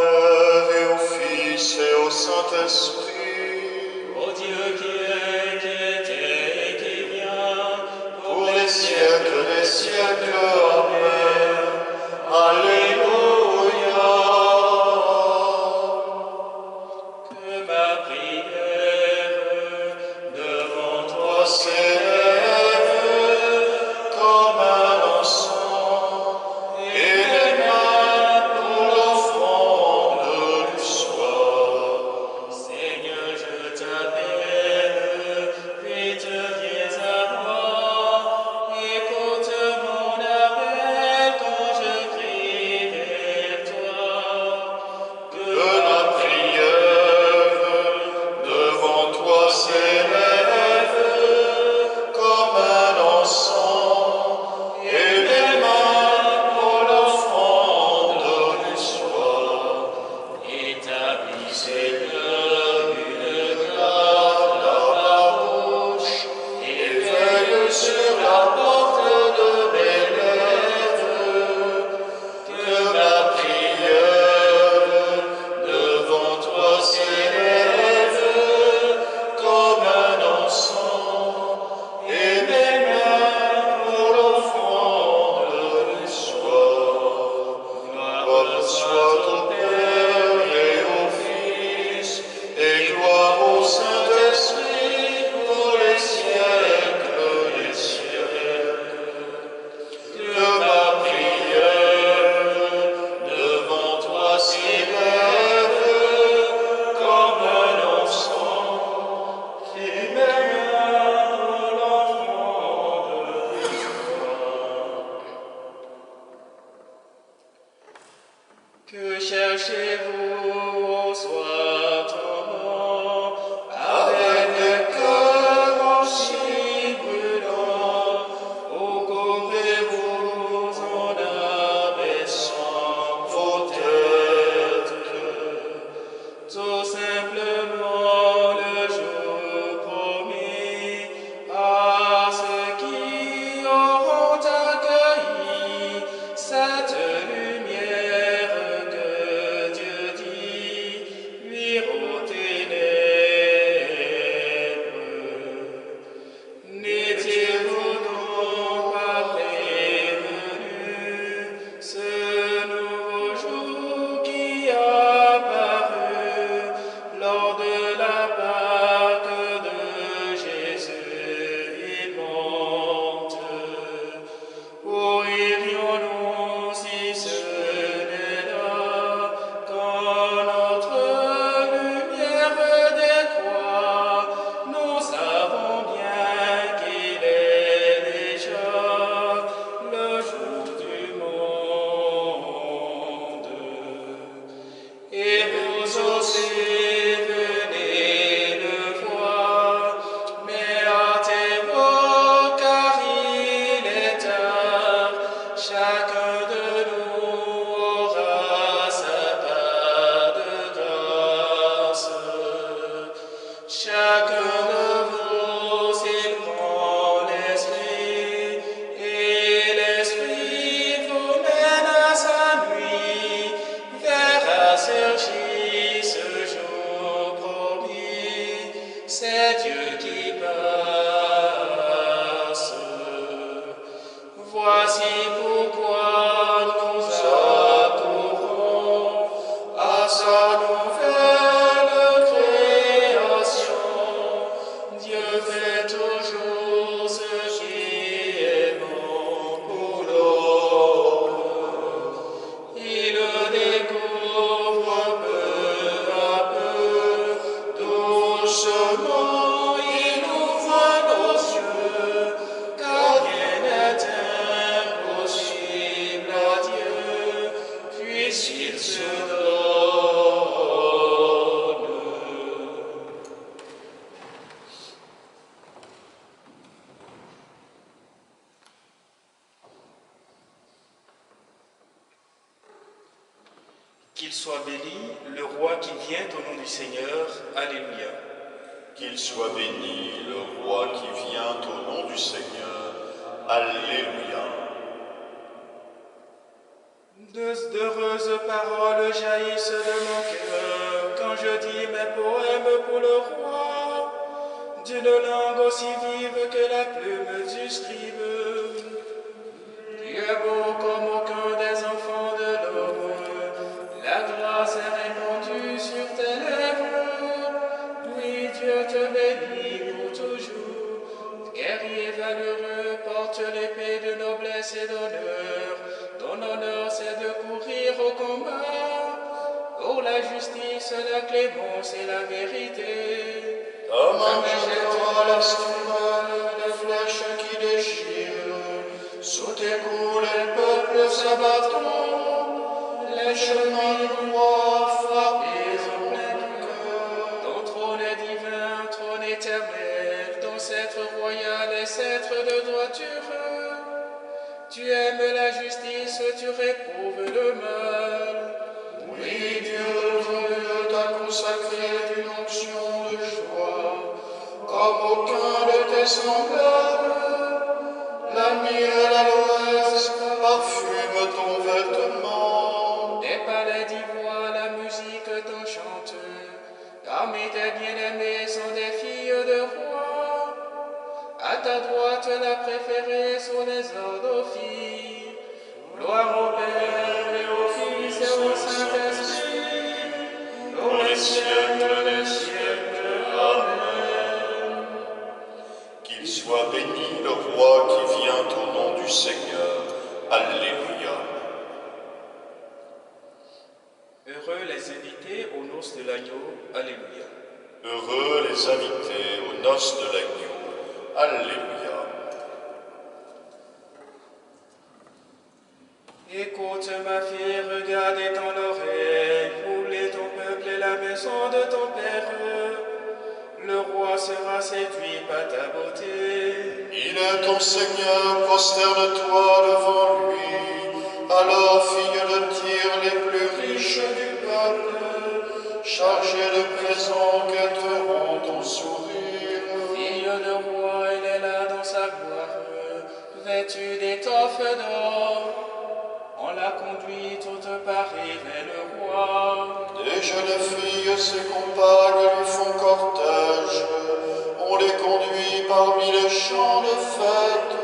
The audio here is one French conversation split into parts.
Père et au Fils et au Saint-Esprit. Ô Dieu qui est, qui était et qui vient, Pour les siècles des siècles. Amen. Alléluia. que ma prière devant toi S'élève comme un encens, et les mains pour l'offrande du soir. Seigneur, je t'appelle, vite viens à moi, écoute mon appel quand je crie vers toi. Que ma prière devant toi s'élève comme un encens, et mes mains pour l'offrande du soir. Établis, Seigneur, une Garde à ma bouche et veille sur la porte de mes lèvres. Que ma prière devant toi s'élève comme un encens, et mes mains pour l'offrande du soir. Gloire soit au Père et au Fils, et gloire au Saint-Esprit pour les siècles des siècles. Que ma prière devant toi s'élève comme un encens, et mes mains pour l'offrande du soir. que cherchez-vous au soir tombant, Avec des cœurs aussi brûlants, où courez-vous en abaissant vos têtes. tout simplement le jour promis à ceux qui auront accueilli cette lumière que Dieu dit luire aux ténèbres. N'étiez-vous donc pas prévenus ce nouveau jour qui apparut lors de la Pâque de Jésus vivante? Où irions-nous si ce n'est là quand notre lumière décroît? Nous savons bien qu'il est déjà le jour du monde. Et vous aussi venez le voir, mais hâtez-vous car il est tard. Chacun de nous aura sa part de grâce. Chacun de vous, s'il prend l'esprit, et l'esprit vous mène à sa nuit, verra surgir ce jour promis. C'est Dieu qui passe. Voici pourquoi nous accourons à sa nouvelle création. Dieu fait toujours ce qui est bon pour l'homme. Il le découvre peu à peu, doucement il ouvre nos yeux, car rien n'est impossible à Dieu, puisqu'il se donne. Qu'il soit béni, le roi qui vient au nom du Seigneur. Alléluia. Qu'il soit béni, le roi qui vient au nom du Seigneur. Alléluia. D'heureuses paroles jaillissent de des poèmes pour le roi, d'une langue aussi vive que la plume du scribe. Tu es beau comme aucun des enfants de l'homme, la grâce est répandue sur tes lèvres. Oui, Dieu te bénit pour toujours. Guerrier valeureux, porte l'épée de noblesse et d'honneur. Ton honneur, c'est de courir au combat pour la justice, la clémence et la vérité. Ta main jettera l'estimale les flèches qui déchirent. Sous tes coups, les peuples s'abattront. Les chemins du roi frappés au plein cœur. Ton trône est divin, trône éternel, ton sceptre royal est sceptre de droiture. Tu aimes la justice, tu réprouves le mal. Oui, Dieu, ton Dieu t'a consacré d'une onction de joie, comme aucun de tes semblables. La myrrhe et l'aloès parfument ton vêtement. Des palais d'ivoire, la musique t'enchante. Parmi tes bien-aimés sont des filles de roi. À ta droite, la préférée sont les ordres aux filles. Gloire au Père et au Fils et au Saint-Esprit, pour les siècles des siècles. Amen. Qu'il soit béni le roi qui vient au nom du Seigneur. Alléluia. Heureux les invités aux noces de l'agneau. Alléluia. Heureux les invités aux noces de l'agneau. Alléluia. Écoute ma fille, regarde et tends l'oreille, roule ton peuple et la maison de ton Père. Le roi sera séduit par ta beauté. Il est ton Seigneur, prosterne-toi devant lui. Alors, fille de Tyr, les plus riches du peuple, chargés de présents, guetteront ton sourire. Fille de roi, elle est là dans sa gloire, vêtue d'étoffe d'or. On l'a conduit toute parée vers le roi. Des jeunes filles, ses compagnes lui font cortège. On les conduit parmi les champs de fête.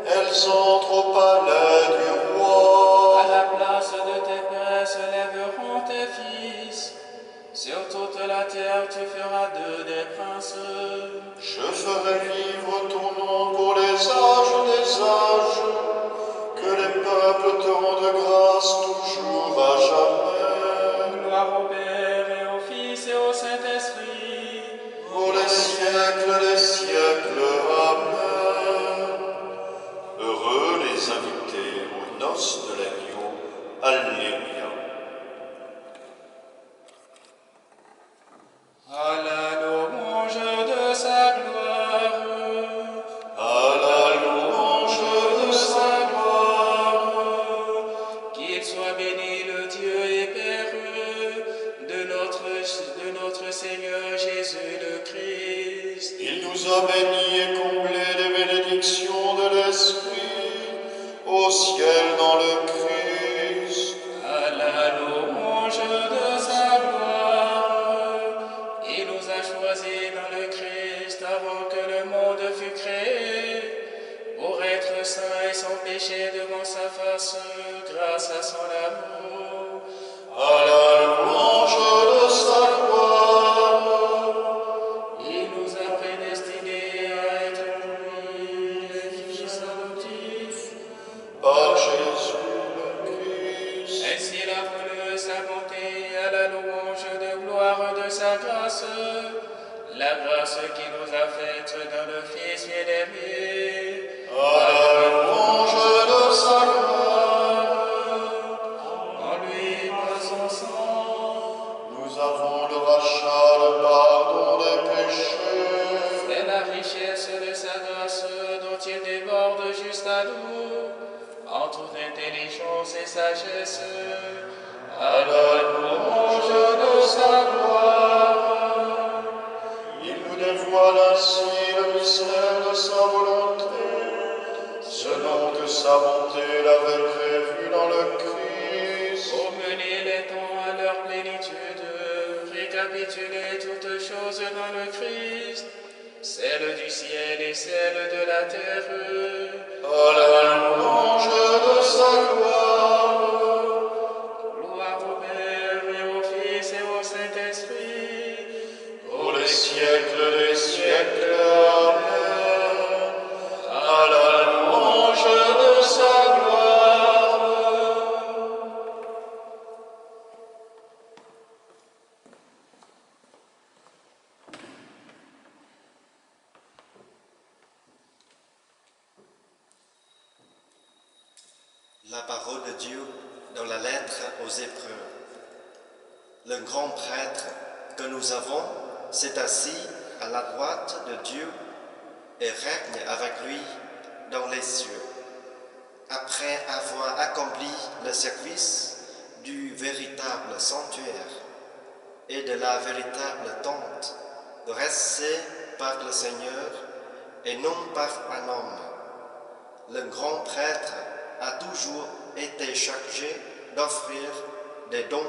Elles entrent au palais du roi. À la place de tes pères se lèveront tes fils. Sur toute la terre tu feras d'eux des princes. Je ferai vivre ton nom pour les âges des âges. Que les peuples te rendent grâce toujours à jamais. Gloire au Père et au Fils et au Saint-Esprit. Pour les siècles des siècles. Amen. Heureux les invités aux noces de l'agneau. Alléluia. À la louange de sa gloire. À la louange de sa gloire. Qu'il soit béni le Dieu et Père de notre Seigneur Jésus le Christ. Il nous a bénis et comblés des bénédictions de l'Esprit au ciel dans le Christ. À la louange de sa gloire. Il nous a choisis dans le Christ avant que le monde fût créé, pour être saints et sans péché devant sa face, grâce à son amour. À la louange de sa gloire. Il nous a prédestinés à être lui, les fils adoptifs. Par Jésus le Christ. Ainsi il a voulu sa bonté à la louange de gloire de sa grâce, la grâce qui nous a faite dans le Fils bien-aimé. À la louange de sa gloire. En lui, par son sang, Nous avons le rachat, le pardon des péchés. c'est la richesse de sa grâce dont il déborde juste à nous, en toute intelligence et sagesse. À la louange de sa gloire. Il nous dévoile ainsi le mystère de sa volonté, selon que sa bonté l'avait prévu dans le Christ. Pour mener les temps à leur plénitude, récapituler toutes choses dans le Christ, celles du ciel et celles de la terre. À la louange de sa gloire. Gloire au Père et au Fils et au Saint-Esprit, Pour les siècles des siècles. Amen. À la louange de sa gloire. La parole de Dieu dans la lettre aux Hébreux. Le grand prêtre que nous avons s'est assis à la droite de Dieu et règne avec lui dans les cieux. Après avoir accompli le service du véritable sanctuaire et de la véritable tente dressée par le Seigneur et non par un homme, le grand prêtre a toujours été chargé d'offrir des dons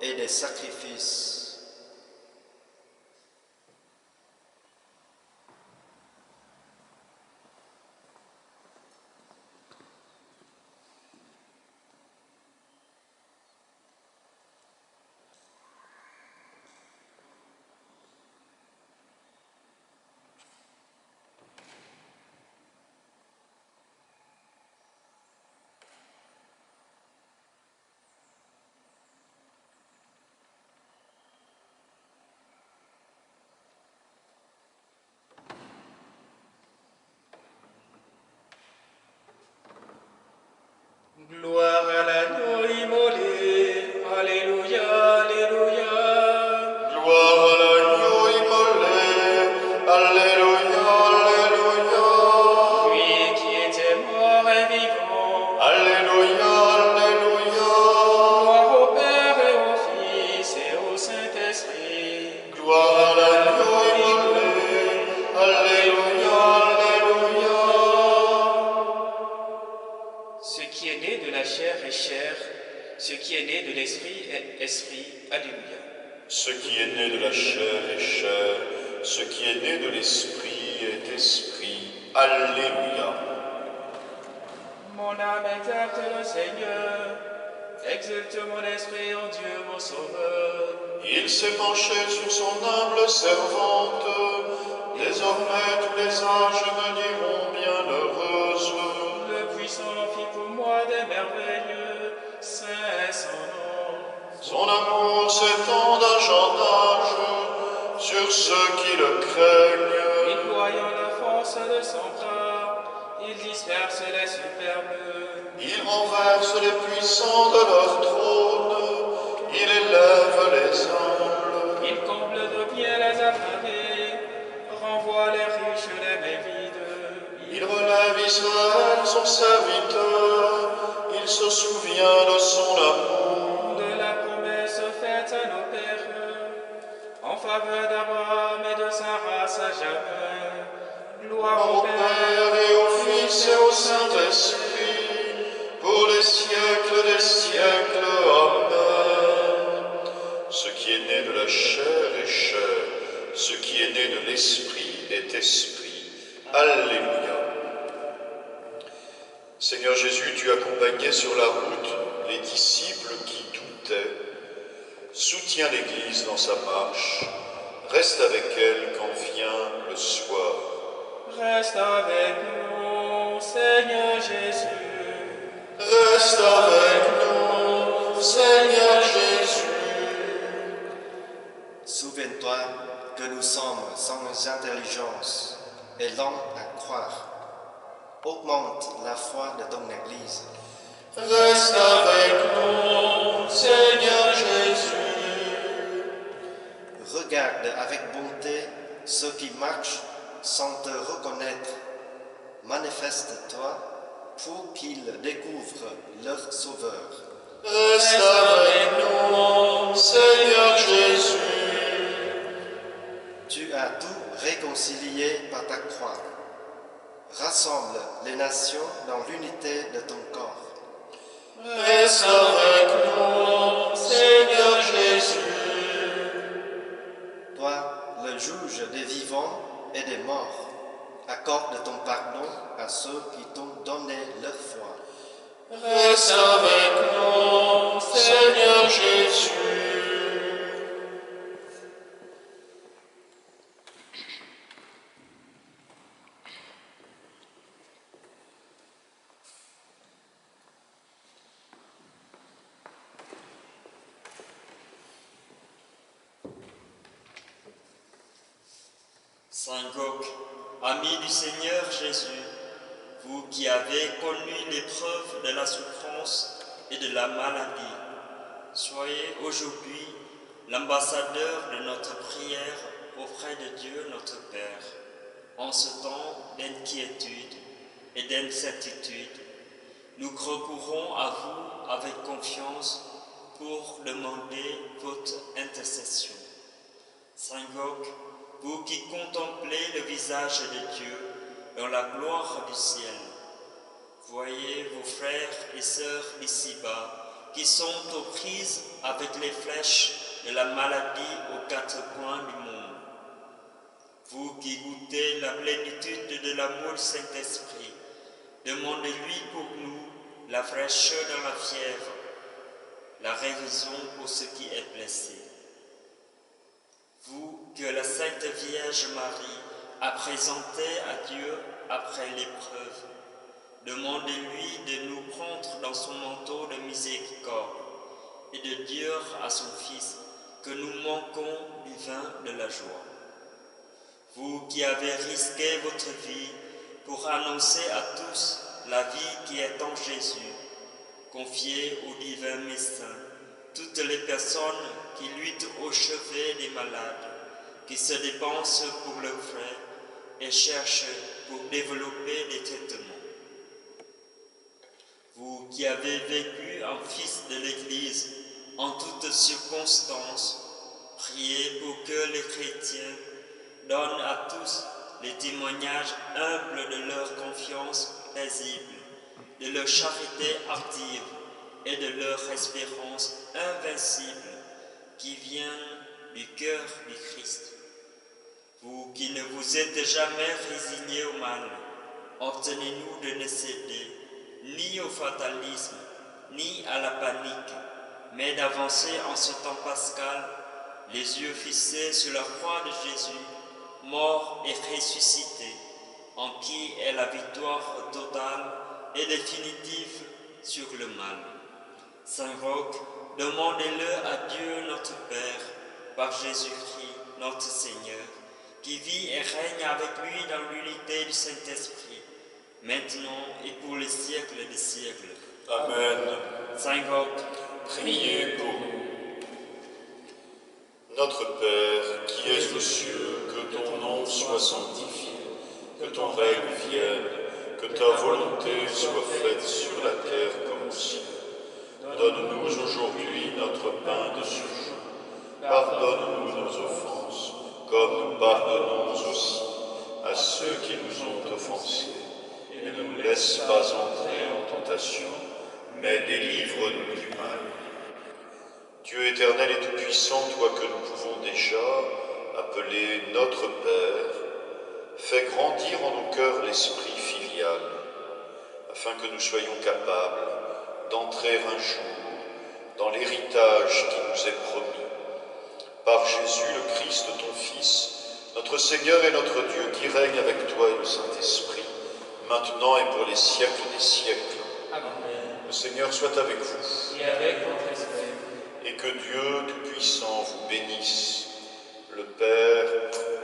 et des sacrifices. Gloire à l'agneau immolé, Alléluia, Alléluia. Gloire à l'agneau immolé. Alléluia, Alléluia. Lui qui était mort et vivant. Alléluia, Alléluia. Gloire au Père et au Fils et au Saint-Esprit. Gloire à l'agneau immolé. Alléluia, Alléluia. Ce qui est né de la chair est chair, ce qui est né de l'esprit est esprit. Alléluia. Ce qui est né de la chair est chair, ce qui est né de l'esprit est esprit. Alléluia. Mon âme exalte le Seigneur, exulte mon esprit en Dieu mon Sauveur. Il s'est penché sur son humble servante. Désormais tous les âges me diront bienheureuse. Le puissant fit pour moi des merveilles, saint est son nom. Son amour s'étend d'âge en âge sur ceux qui le craignent. Déployant la force de son bras, il disperse les superbes. Il renverse les puissants de leur trône. Il élève les humbles. Il comble de bien les affamés, renvoie les riches les mains vides. Il relève Israël, son serviteur. Il se souvient de son amour. De la promesse faite à nos pères, en faveur d'Abraham et de sa race à jamais. Gloire Au au Père Père et au Fils et au Saint-Esprit, pour les siècles des siècles. Amen. Ce qui est né de la chair est chair, ce qui est né de l'esprit est esprit. Alléluia. Seigneur Jésus, tu accompagnais sur la route les disciples qui doutaient. Soutiens l'Église dans sa marche. Reste avec elle quand vient le soir. reste avec nous, Seigneur Jésus. Reste avec nous, Seigneur Jésus. Souviens-toi que nous sommes sans intelligence et lents à croire. Augmente la foi de ton Église. Reste avec nous, Seigneur Jésus. Regarde avec bonté ceux qui marchent sans te reconnaître. Manifeste-toi pour qu'ils découvrent leur Sauveur. Reste avec nous, Seigneur Jésus. Tu as tout réconcilié par ta croix. Rassemble les nations dans l'unité de ton corps. Reste avec nous, Seigneur Jésus. accorde ton pardon à ceux qui t'ont donné leur foi. Reste avec nous, Seigneur Jésus. Saint Gog, ami du Seigneur Jésus, vous qui avez connu l'épreuve de la souffrance et de la maladie, soyez aujourd'hui l'ambassadeur de notre prière auprès de Dieu notre Père. En ce temps d'inquiétude et d'incertitude, nous recourons à vous avec confiance pour demander votre intercession. Saint Gog, vous qui contemplez le visage de Dieu dans la gloire du ciel, voyez vos frères et sœurs ici-bas qui sont aux prises avec les flèches de la maladie aux quatre coins du monde. Vous qui goûtez la plénitude de l'amour du Saint-Esprit, demandez-lui pour nous la fraîcheur dans la fièvre, la guérison pour ce qui est blessé. Vous que la Sainte Vierge Marie a présenté à Dieu après l'épreuve, demandez-lui de nous prendre dans son manteau de miséricorde et de dire à son Fils que nous manquons du vin de la joie. Vous qui avez risqué votre vie pour annoncer à tous la vie qui est en Jésus, confiez au divin médecin toutes les personnes qui luttent au chevet des malades, qui se dépensent pour leurs frais et cherchent pour développer des traitements. Vous qui avez vécu en fils de l'Église en toutes circonstances, priez pour que les chrétiens donnent à tous les témoignages humbles de leur confiance paisible, de leur charité active et de leur espérance invincible qui vient du cœur du Christ. Vous qui ne vous êtes jamais résignés au mal, ordonnez-nous de ne céder ni au fatalisme, ni à la panique, mais d'avancer en ce temps pascal, les yeux fixés sur la croix de Jésus, mort et ressuscité, en qui est la victoire totale et définitive sur le mal. Saint Roch, demandez-le à Dieu notre Père, par Jésus-Christ notre Seigneur, qui vit et règne avec lui dans l'unité du Saint-Esprit, maintenant et pour les siècles des siècles. Amen. Saint Roch, Priez pour nous. Notre Père, qui es aux cieux, que ton nom soit sanctifié, que ton règne vienne, que ta volonté soit faite sur la terre comme au ciel. Donne-nous aujourd'hui notre pain de ce jour. Pardonne-nous nos offenses, comme nous pardonnons aussi à ceux qui nous ont offensés. Et ne nous laisse pas entrer en tentation, mais délivre-nous du mal. Dieu éternel et tout-puissant, toi que nous pouvons déjà appeler notre Père, fais grandir en nos cœurs l'esprit filial, afin que nous soyons capables d'entrer un jour dans l'héritage qui nous est promis. Par Jésus le Christ, ton Fils, notre Seigneur et notre Dieu, qui règne avec toi et le Saint-Esprit, maintenant et pour les siècles des siècles. Amen. Le Seigneur soit avec vous. Et avec votre esprit. Et que Dieu Tout-Puissant vous bénisse, le Père,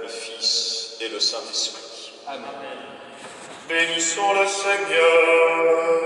le Fils et le Saint-Esprit. Amen. Bénissons le Seigneur.